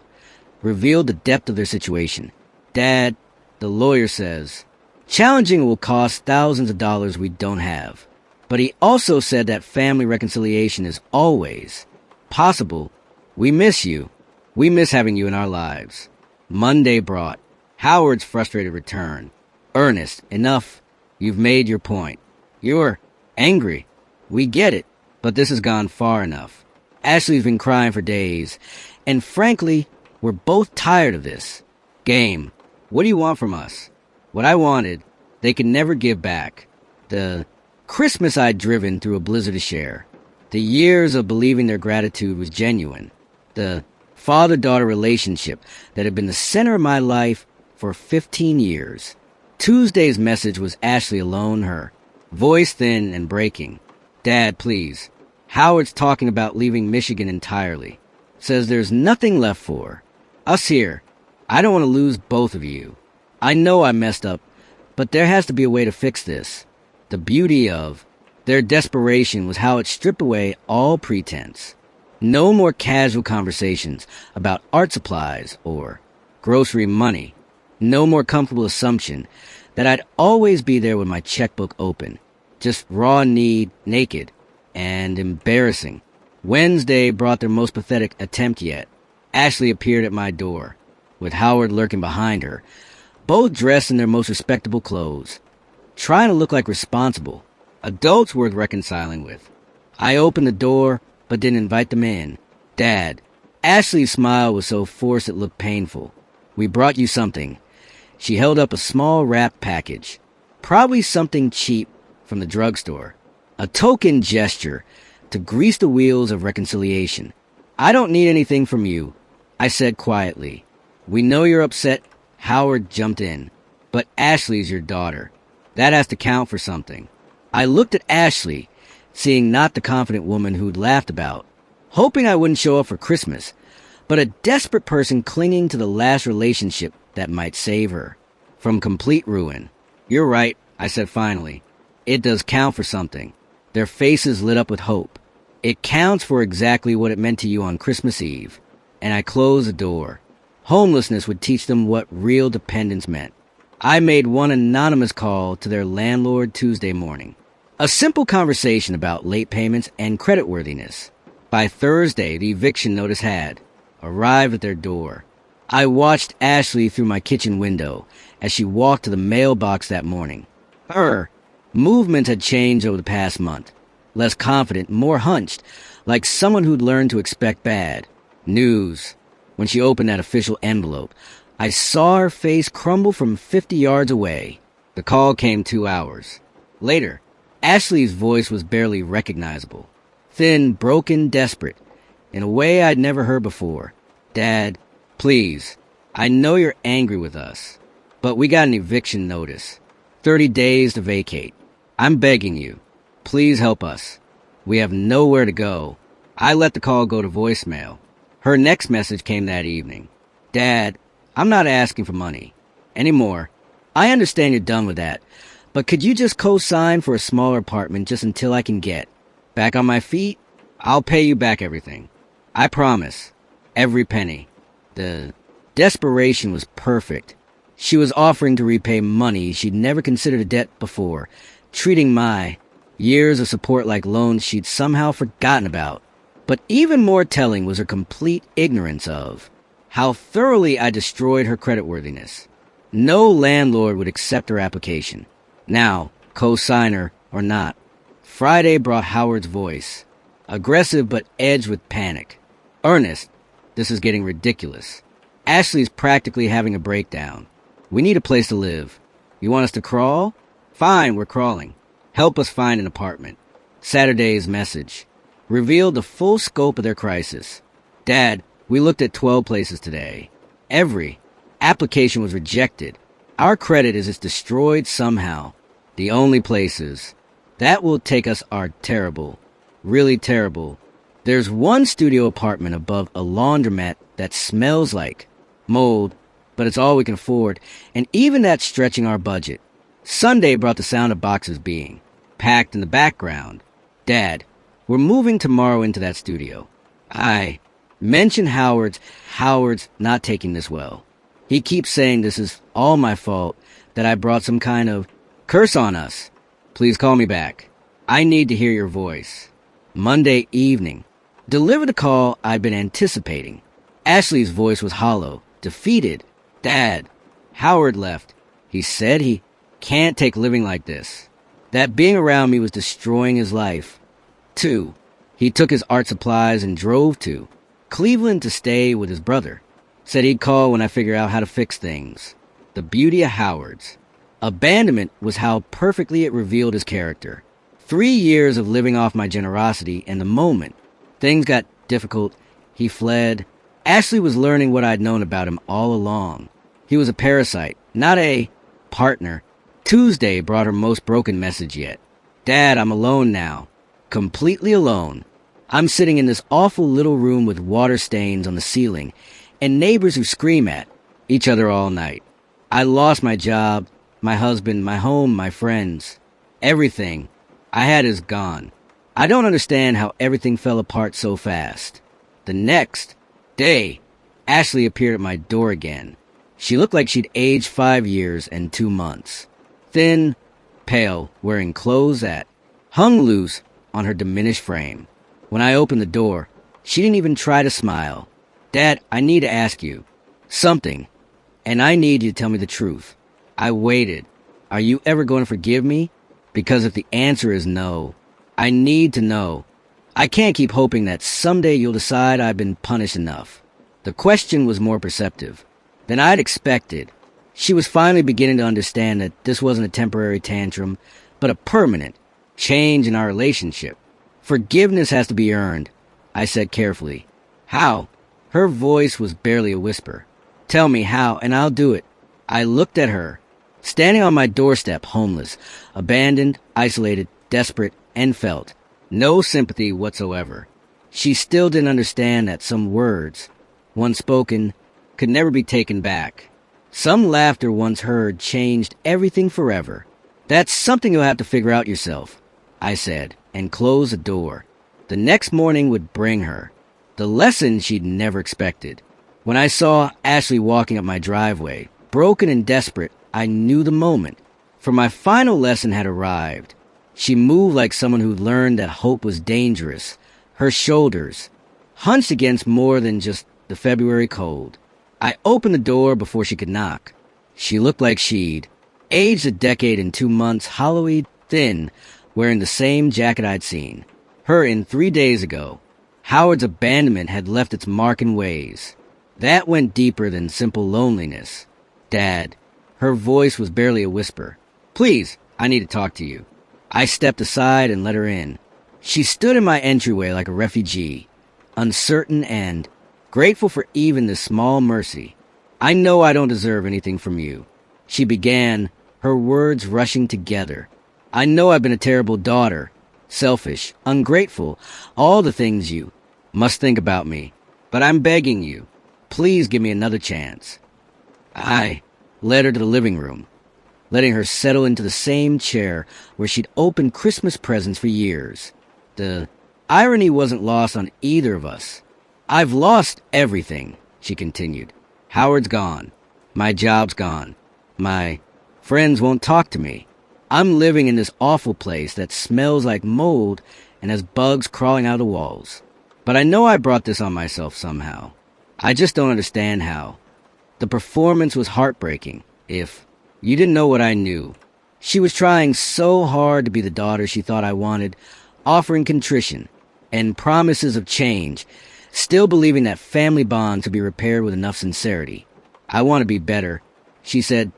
revealed the depth of their situation. Dad, the lawyer says, challenging will cost thousands of dollars we don't have. But he also said that family reconciliation is always possible. We miss you. We miss having you in our lives. Monday brought Howard's frustrated return. Ernest, enough. You've made your point. You're angry. We get it, but this has gone far enough. Ashley's been crying for days, and frankly, We're both tired of this. Game. What do you want from us? What I wanted, they could never give back. The Christmas I'd driven through a blizzard to share. The years of believing their gratitude was genuine. The father-daughter relationship that had been the center of my life for 15 years. Tuesday's message was Ashley alone, her voice thin and breaking. Dad, please. Howard's talking about leaving Michigan entirely. Says there's nothing left for us here. I don't want to lose both of you. I know I messed up, but there has to be a way to fix this. The beauty of their desperation was how it stripped away all pretense. No more casual conversations about art supplies or grocery money. No more comfortable assumption that I'd always be there with my checkbook open. Just raw need, naked, and embarrassing. Wednesday brought their most pathetic attempt yet. Ashley appeared at my door, with Howard lurking behind her, both dressed in their most respectable clothes, trying to look like responsible adults worth reconciling with. I opened the door, but didn't invite them in. Dad. Ashley's smile was so forced it looked painful. We brought you something. She held up a small wrapped package, probably something cheap from the drugstore. A token gesture to grease the wheels of reconciliation. I don't need anything from you, I said quietly. We know you're upset. Howard jumped in. But Ashley's your daughter. That has to count for something. I looked at Ashley, seeing not the confident woman who'd laughed about, hoping I wouldn't show up for Christmas, but a desperate person clinging to the last relationship that might save her from complete ruin. You're right, I said finally. It does count for something. Their faces lit up with hope. It counts for exactly what it meant to you on Christmas Eve. And I closed the door. Homelessness would teach them what real dependence meant. I made one anonymous call to their landlord Tuesday morning. A simple conversation about late payments and creditworthiness. By Thursday, the eviction notice had arrived at their door. I watched Ashley through my kitchen window as she walked to the mailbox that morning. Her movements had changed over the past month. Less confident, more hunched, like someone who'd learned to expect bad news. When she opened that official envelope, I saw her face crumble from 50 yards away. The call came 2 hours later. Ashley's voice was barely recognizable. Thin, broken, desperate, in a way I'd never heard before. Dad, please, I know you're angry with us, but we got an eviction notice. 30 days to vacate. I'm begging you. Please help us. We have nowhere to go. I let the call go to voicemail. Her next message came that evening. Dad, I'm not asking for money anymore. I understand you're done with that, but could you just co-sign for a smaller apartment just until I can get back on my feet? I'll pay you back everything. I promise. Every penny. The desperation was perfect. She was offering to repay money she'd never considered a debt before, treating my years of support like loans she'd somehow forgotten about. But even more telling was her complete ignorance of how thoroughly I destroyed her creditworthiness. No landlord would accept her application. Now, co-signer or not. Friday brought Howard's voice, aggressive but edged with panic. Ernest, this is getting ridiculous. Ashley's practically having a breakdown. We need a place to live. You want us to crawl? Fine, we're crawling. Help us find an apartment. Saturday's message revealed the full scope of their crisis. Dad, we looked at 12 places today. Every application was rejected. Our credit is destroyed somehow. The only places that will take us are terrible. Really terrible. There's one studio apartment above a laundromat that smells like mold, but it's all we can afford, and even that's stretching our budget. Sunday brought the sound of boxes being packed in the background. Dad, we're moving tomorrow into that studio. I mentioned Howard's not taking this well. He keeps saying this is all my fault, that I brought some kind of curse on us. Please call me back. I need to hear your voice. Monday evening. Delivered a call I'd been anticipating. Ashley's voice was hollow, defeated. Dad, Howard left. He said he can't take living like this. That being around me was destroying his life. 2. He took his art supplies and drove to Cleveland to stay with his brother. Said he'd call when I figure out how to fix things. The beauty of Howard's. Abandonment was how perfectly it revealed his character. 3 years of living off my generosity, and the moment things got difficult, he fled. Ashley was learning what I'd known about him all along. He was a parasite, not a partner. Tuesday brought her most broken message yet. Dad, I'm alone now. Completely alone. I'm sitting in this awful little room with water stains on the ceiling and neighbors who scream at each other all night. I lost my job, my husband, my home, my friends. Everything I had is gone. I don't understand how everything fell apart so fast. The next day, Ashley appeared at my door again. She looked like she'd aged 5 years and 2 months. Thin, pale, wearing clothes that hung loose on her diminished frame. When I opened the door, she didn't even try to smile. Dad, I need to ask you something, and I need you to tell me the truth. I waited. Are you ever going to forgive me? Because if the answer is no, I need to know. I can't keep hoping that someday you'll decide I've been punished enough. The question was more perceptive than I'd expected. She was finally beginning to understand that this wasn't a temporary tantrum, but a permanent change in our relationship. Forgiveness has to be earned, I said carefully. How? Her voice was barely a whisper. Tell me how, and I'll do it. I looked at her, standing on my doorstep, homeless, abandoned, isolated, desperate, and felt no sympathy whatsoever. She still didn't understand that some words, once spoken, could never be taken back. Some laughter once heard changed everything forever. That's something you'll have to figure out yourself, I said, and closed the door. The next morning would bring her the lesson she'd never expected. When I saw Ashley walking up my driveway, broken and desperate, I knew the moment, for my final lesson had arrived. She moved like someone who'd learned that hope was dangerous. Her shoulders hunched against more than just the February cold. I opened the door before she could knock. She looked like she'd aged a decade and 2 months, hollowy, thin, wearing the same jacket I'd seen her in 3 days ago. Howard's abandonment had left its mark in ways that went deeper than simple loneliness. Dad, her voice was barely a whisper. Please, I need to talk to you. I stepped aside and let her in. She stood in my entryway like a refugee, uncertain and grateful for even this small mercy. I know I don't deserve anything from you, she began, her words rushing together. I know I've been a terrible daughter, selfish, ungrateful, all the things you must think about me. But I'm begging you, please give me another chance. I led her to the living room, letting her settle into the same chair where she'd opened Christmas presents for years. The irony wasn't lost on either of us. I've lost everything, she continued. Howard's gone. My job's gone. My friends won't talk to me. I'm living in this awful place that smells like mold and has bugs crawling out of the walls. But I know I brought this on myself somehow. I just don't understand how. The performance was heartbreaking. If you didn't know what I knew. She was trying so hard to be the daughter she thought I wanted, offering contrition and promises of change, still believing that family bonds could be repaired with enough sincerity. I want to be better, she said,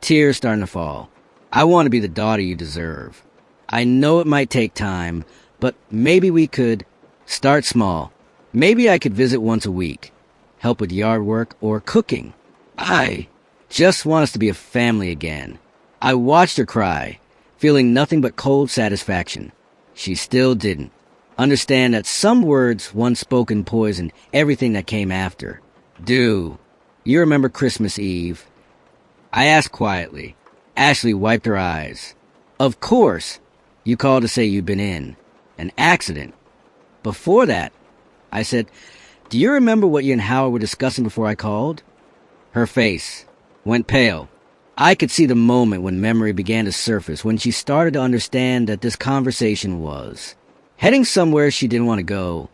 tears starting to fall. I want to be the daughter you deserve. I know it might take time, but maybe we could start small. Maybe I could visit once a week, help with yard work or cooking. I just want us to be a family again. I watched her cry, feeling nothing but cold satisfaction. She still didn't understand that some words once spoken poisoned everything that came after. Do you remember Christmas Eve? I asked quietly. Ashley wiped her eyes. Of course. You called to say you'd been in an accident. Before that, I said, do you remember what you and Howard were discussing before I called? Her face went pale. I could see the moment when memory began to surface, when she started to understand that this conversation was heading somewhere she didn't want to go.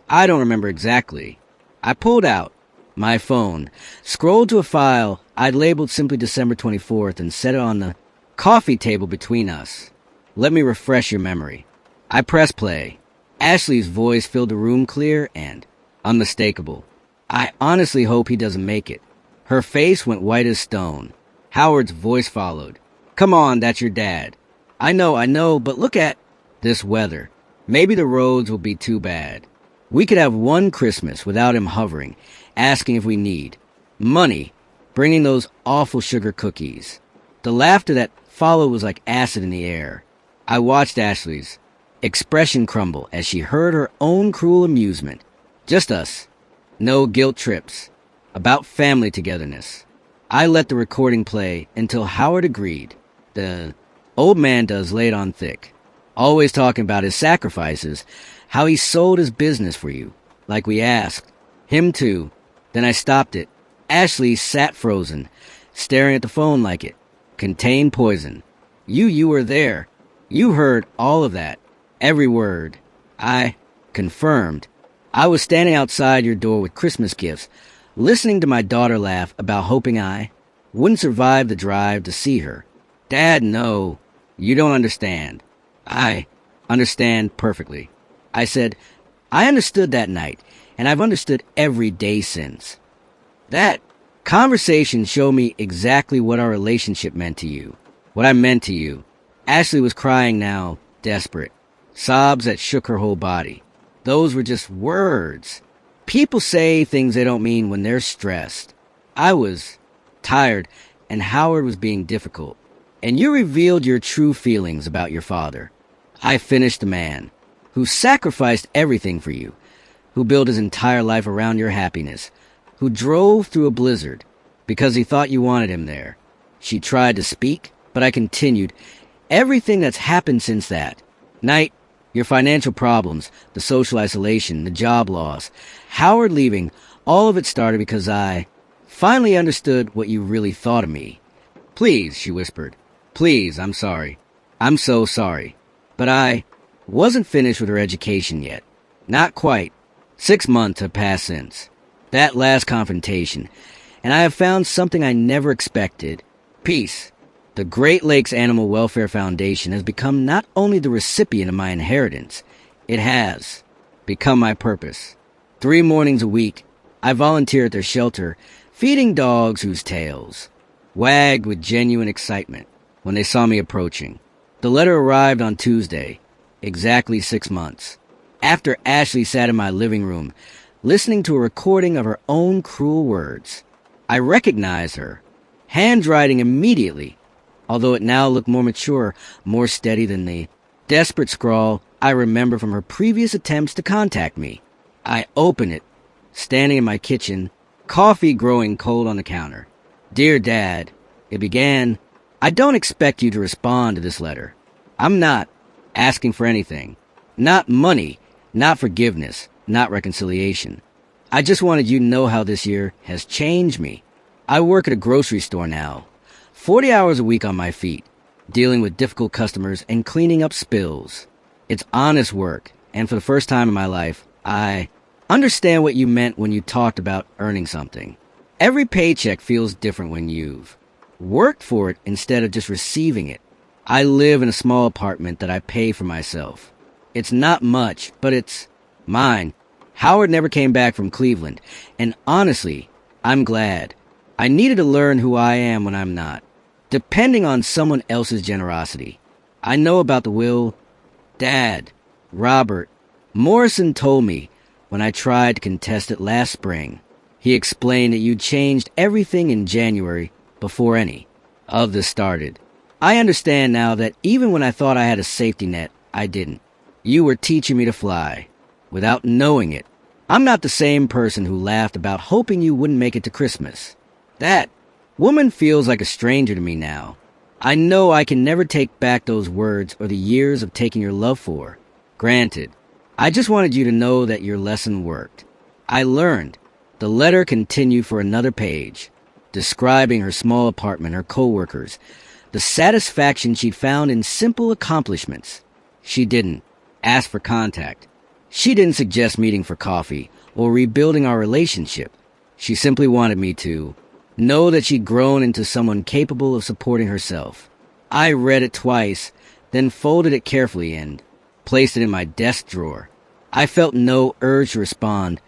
I don't remember exactly. I pulled out my phone, scrolled to a file I'd labeled simply December 24th and set it on the coffee table between us. Let me refresh your memory. I pressed play. Ashley's voice filled the room clear and unmistakable. I honestly hope he doesn't make it. Her face went white as stone. Howard's voice followed. Come on, that's your dad. I know, but look at this weather. Maybe the roads will be too bad. We could have one Christmas without him hovering, asking if we need money, bringing those awful sugar cookies. The laughter that followed was like acid in the air. I watched Ashley's expression crumble as she heard her own cruel amusement. Just us. No guilt trips. About family togetherness. I let the recording play until Howard agreed. The old man does lay it on thick. Always talking about his sacrifices, how he sold his business for you, like we asked. Him too. Then I stopped it. Ashley sat frozen, staring at the phone like it contained poison. You were there. You heard all of that. Every word. I confirmed. I was standing outside your door with Christmas gifts, listening to my daughter laugh about hoping I wouldn't survive the drive to see her. Dad, no. You don't understand. I understand perfectly. I said, I understood that night, and I've understood every day since. That conversation showed me exactly what our relationship meant to you, what I meant to you. Ashley was crying now, desperate. Sobs that shook her whole body. Those were just words. People say things they don't mean when they're stressed. I was tired, and Howard was being difficult. And you revealed your true feelings about your father. I finished the man who sacrificed everything for you, who built his entire life around your happiness, who drove through a blizzard because he thought you wanted him there. She tried to speak, but I continued. Everything that's happened since that night, your financial problems, the social isolation, the job loss, Howard leaving, all of it started because I finally understood what you really thought of me. Please, she whispered. Please, I'm sorry. I'm so sorry. But I wasn't finished with her education yet. Not quite. 6 months have passed since that last confrontation, and I have found something I never expected. Peace. The Great Lakes Animal Welfare Foundation has become not only the recipient of my inheritance, it has become my purpose. 3 mornings a week, I volunteer at their shelter, feeding dogs whose tails wagged with genuine excitement when they saw me approaching. The letter arrived on Tuesday, exactly 6 months, after Ashley sat in my living room, listening to a recording of her own cruel words. I recognized her handwriting immediately, although it now looked more mature, more steady than the desperate scrawl I remember from her previous attempts to contact me. I open it, standing in my kitchen, coffee growing cold on the counter. Dear Dad, it began. I don't expect you to respond to this letter. I'm not asking for anything. Not money, not forgiveness, not reconciliation. I just wanted you to know how this year has changed me. I work at a grocery store now, 40 hours a week on my feet, dealing with difficult customers and cleaning up spills. It's honest work, and for the first time in my life, I understand what you meant when you talked about earning something. Every paycheck feels different when you've worked for it instead of just receiving it. I live in a small apartment that I pay for myself. It's not much, but it's mine. Howard never came back from Cleveland, and honestly, I'm glad. I needed to learn who I am when I'm not, depending on someone else's generosity. I know about the will. Dad, Robert, Morrison told me when I tried to contest it last spring. He explained that you changed everything in January before any of this started. I understand now that even when I thought I had a safety net, I didn't. You were teaching me to fly, without knowing it. I'm not the same person who laughed about hoping you wouldn't make it to Christmas. That woman feels like a stranger to me now. I know I can never take back those words or the years of taking your love for granted. I just wanted you to know that your lesson worked. I learned. The letter continued for another page, describing her small apartment, her co-workers, the satisfaction she'd found in simple accomplishments. She didn't ask for contact. She didn't suggest meeting for coffee or rebuilding our relationship. She simply wanted me to know that she'd grown into someone capable of supporting herself. I read it twice, then folded it carefully and placed it in my desk drawer. I felt no urge to respond,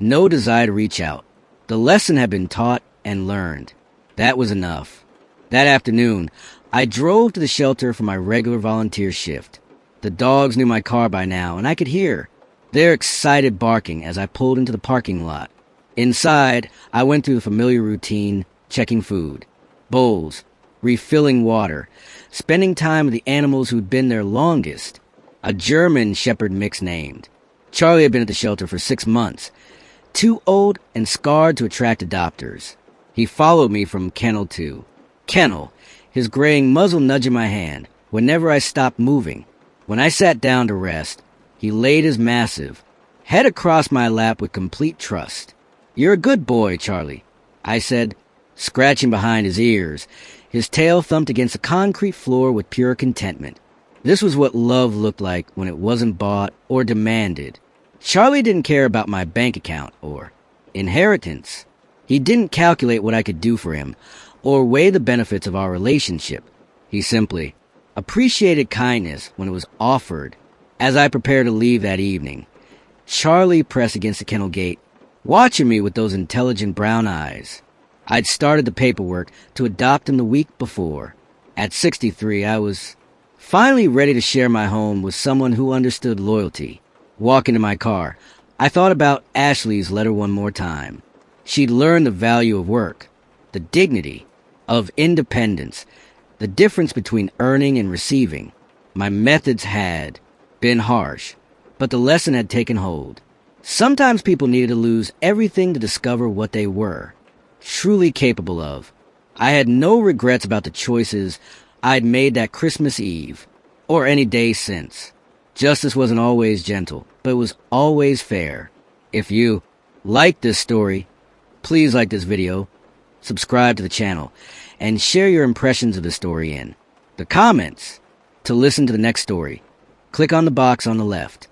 no desire to reach out. The lesson had been taught and learned. That was enough. That afternoon, I drove to the shelter for my regular volunteer shift. The dogs knew my car by now, and I could hear their excited barking as I pulled into the parking lot. Inside, I went through the familiar routine, checking food, bowls, refilling water, spending time with the animals who'd been there longest. A German shepherd mix named. Charlie had been at the shelter for 6 months, too old and scarred to attract adopters. He followed me from kennel to kennel, his graying muzzle nudging my hand whenever I stopped moving. When I sat down to rest, he laid his massive head across my lap with complete trust. "You're a good boy, Charlie," I said, scratching behind his ears. His tail thumped against the concrete floor with pure contentment. This was what love looked like when it wasn't bought or demanded. Charlie didn't care about my bank account or inheritance. He didn't calculate what I could do for him or weigh the benefits of our relationship. He simply appreciated kindness when it was offered. As I prepared to leave that evening, Charlie pressed against the kennel gate, watching me with those intelligent brown eyes. I'd started the paperwork to adopt him the week before. At 63, I was finally ready to share my home with someone who understood loyalty. Walking to my car, I thought about Ashley's letter one more time. She'd learned the value of work, the dignity of independence, the difference between earning and receiving. My methods had been harsh, but the lesson had taken hold. Sometimes people needed to lose everything to discover what they were truly capable of. I had no regrets about the choices I'd made that Christmas Eve, or any day since. Justice wasn't always gentle, but it was always fair. If you like this story, please like this video, subscribe to the channel, and share your impressions of the story in the comments. To listen to the next story, click on the box on the left.